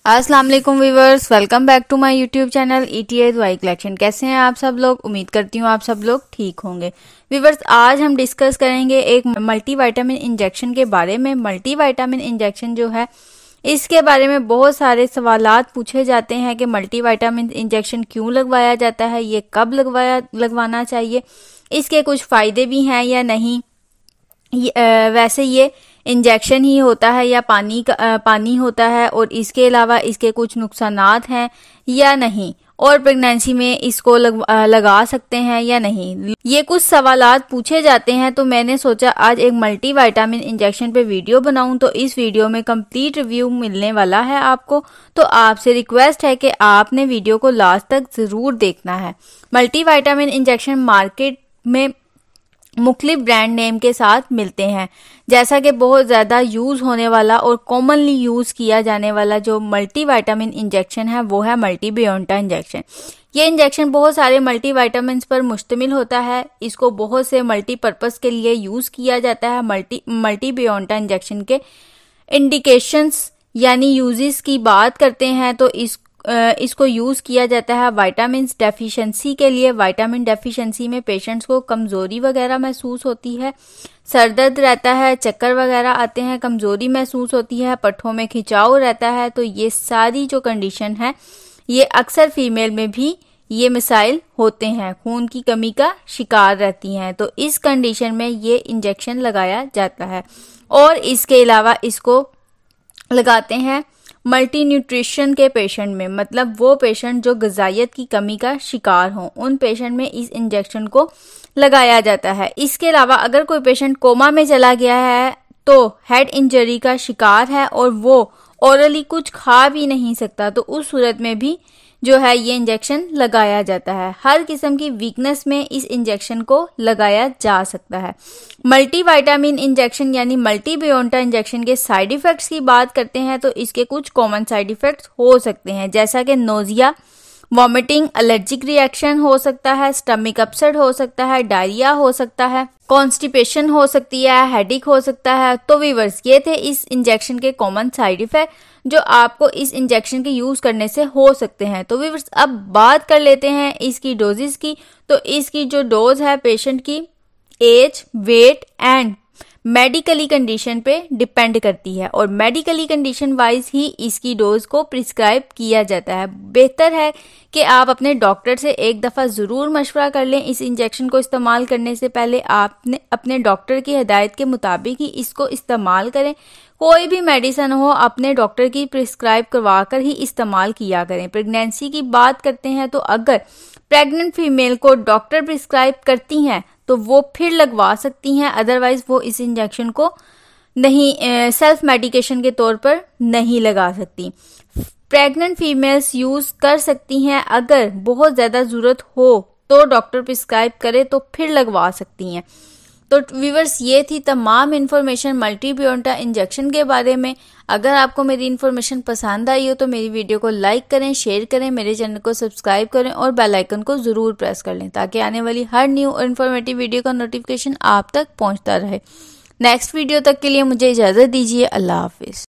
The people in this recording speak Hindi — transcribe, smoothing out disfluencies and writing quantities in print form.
अस्सलाम वालेकुम viewers, welcome back to my YouTube channel ETA दवाई कलेक्शन। कैसे हैं आप सब लोग? उम्मीद करती हूँ आप सब लोग ठीक होंगे। व्यूअर्स, आज हम डिस्कस करेंगे एक मल्टीविटामिन इंजेक्शन के बारे में। मल्टीविटामिन इंजेक्शन जो है इसके बारे में बहुत सारे सवालात पूछे जाते हैं कि मल्टीविटामिन इंजेक्शन क्यों लगवाया जाता है, ये कब लगवाना चाहिए, इसके कुछ फायदे भी हैं या नहीं, वैसे ये इंजेक्शन ही होता है या पानी होता है, और इसके अलावा इसके कुछ नुकसानात हैं या नहीं, और प्रेगनेंसी में इसको लगा सकते हैं या नहीं, ये कुछ सवालात पूछे जाते हैं। तो मैंने सोचा आज एक मल्टीविटामिन इंजेक्शन पे वीडियो बनाऊं। तो इस वीडियो में कंप्लीट रिव्यू मिलने वाला है आपको, तो आपसे रिक्वेस्ट है कि आपने वीडियो को लास्ट तक जरूर देखना है। मल्टीविटामिन इंजेक्शन मार्केट में मुख्तलिफ ब्रांड नेम के साथ मिलते हैं, जैसा कि बहुत ज़्यादा यूज़ होने वाला और कॉमनली यूज़ किया जाने वाला जो मल्टीविटामिन इंजेक्शन है वो है मल्टीबियोंटा इंजेक्शन। ये इंजेक्शन बहुत सारे मल्टीविटामिन पर मुश्तमिल होता है। इसको बहुत से मल्टीपर्पज़ के लिए यूज़ किया जाता है। मल्टीबियोंटा इंजेक्शन के इंडिकेशंस यानी यूजेस की बात करते हैं तो इसको यूज किया जाता है विटामिन डेफिशिएंसी के लिए। विटामिन डेफिशिएंसी में पेशेंट्स को कमजोरी वगैरह महसूस होती है, सर दर्द रहता है, चक्कर वगैरह आते हैं, कमजोरी महसूस होती है, पट्ठों में खिंचाव रहता है। तो ये सारी जो कंडीशन है ये अक्सर फीमेल में भी ये मिसाइल होते हैं, खून की कमी का शिकार रहती हैं। तो इस कंडीशन में ये इंजेक्शन लगाया जाता है। और इसके अलावा इसको लगाते हैं मल्टी न्यूट्रिशन के पेशेंट में, मतलब वो पेशेंट जो ग़िज़ाइयत की कमी का शिकार हो, उन पेशेंट में इस इंजेक्शन को लगाया जाता है। इसके अलावा अगर कोई पेशेंट कोमा में चला गया है, तो हेड इंजरी का शिकार है और वो ओरली कुछ खा भी नहीं सकता, तो उस सूरत में भी जो है ये इंजेक्शन लगाया जाता है। हर किस्म की वीकनेस में इस इंजेक्शन को लगाया जा सकता है। मल्टीविटामिन इंजेक्शन यानी मल्टीबियोंटा इंजेक्शन के साइड इफेक्ट्स की बात करते हैं तो इसके कुछ कॉमन साइड इफेक्ट्स हो सकते हैं, जैसा कि नोजिया, वॉमिटिंग, एलर्जिक रिएक्शन हो सकता है, स्टमक अपसेट हो सकता है, डायरिया हो सकता है, कॉन्स्टिपेशन हो सकती है, हेडेक हो सकता है। तो व्यूअर्स, ये थे इस इंजेक्शन के कॉमन साइड इफेक्ट जो आपको इस इंजेक्शन के यूज करने से हो सकते हैं। तो व्यूअर्स, अब बात कर लेते हैं इसकी डोजेस की। तो इसकी जो डोज है पेशेंट की age, weight and medically condition पे डिपेंड करती है, और मेडिकली कंडीशन वाइज ही इसकी डोज को प्रिस्क्राइब किया जाता है। बेहतर है कि आप अपने डॉक्टर से एक दफ़ा ज़रूर मशवरा कर लें। इस इंजेक्शन को इस्तेमाल करने से पहले आपने अपने डॉक्टर की हिदायत के मुताबिक ही इसको इस्तेमाल करें। कोई भी मेडिसिन हो अपने डॉक्टर की प्रिस्क्राइब करवा कर ही इस्तेमाल किया करें। प्रेगनेंसी की बात करते हैं तो अगर प्रेग्नेंट फीमेल को डॉक्टर प्रिस्क्राइब करती हैं तो वो फिर लगवा सकती हैं, अदरवाइज वो इस इंजेक्शन को नहीं सेल्फ मेडिकेशन के तौर पर नहीं लगा सकती। प्रेग्नेंट फीमेल्स यूज कर सकती हैं, अगर बहुत ज्यादा जरूरत हो तो डॉक्टर प्रिस्क्राइब करे तो फिर लगवा सकती हैं। तो व्यूअर्स, ये थी तमाम इन्फॉर्मेशन मल्टीबियोंटा इंजेक्शन के बारे में। अगर आपको मेरी इन्फॉर्मेशन पसंद आई हो तो मेरी वीडियो को लाइक करें, शेयर करें, मेरे चैनल को सब्सक्राइब करें और बेल आइकन को जरूर प्रेस कर लें ताकि आने वाली हर न्यू और इन्फॉर्मेटिव वीडियो का नोटिफिकेशन आप तक पहुंचता रहे। नेक्स्ट वीडियो तक के लिए मुझे इजाज़त दीजिए। अल्लाह हाफिज़।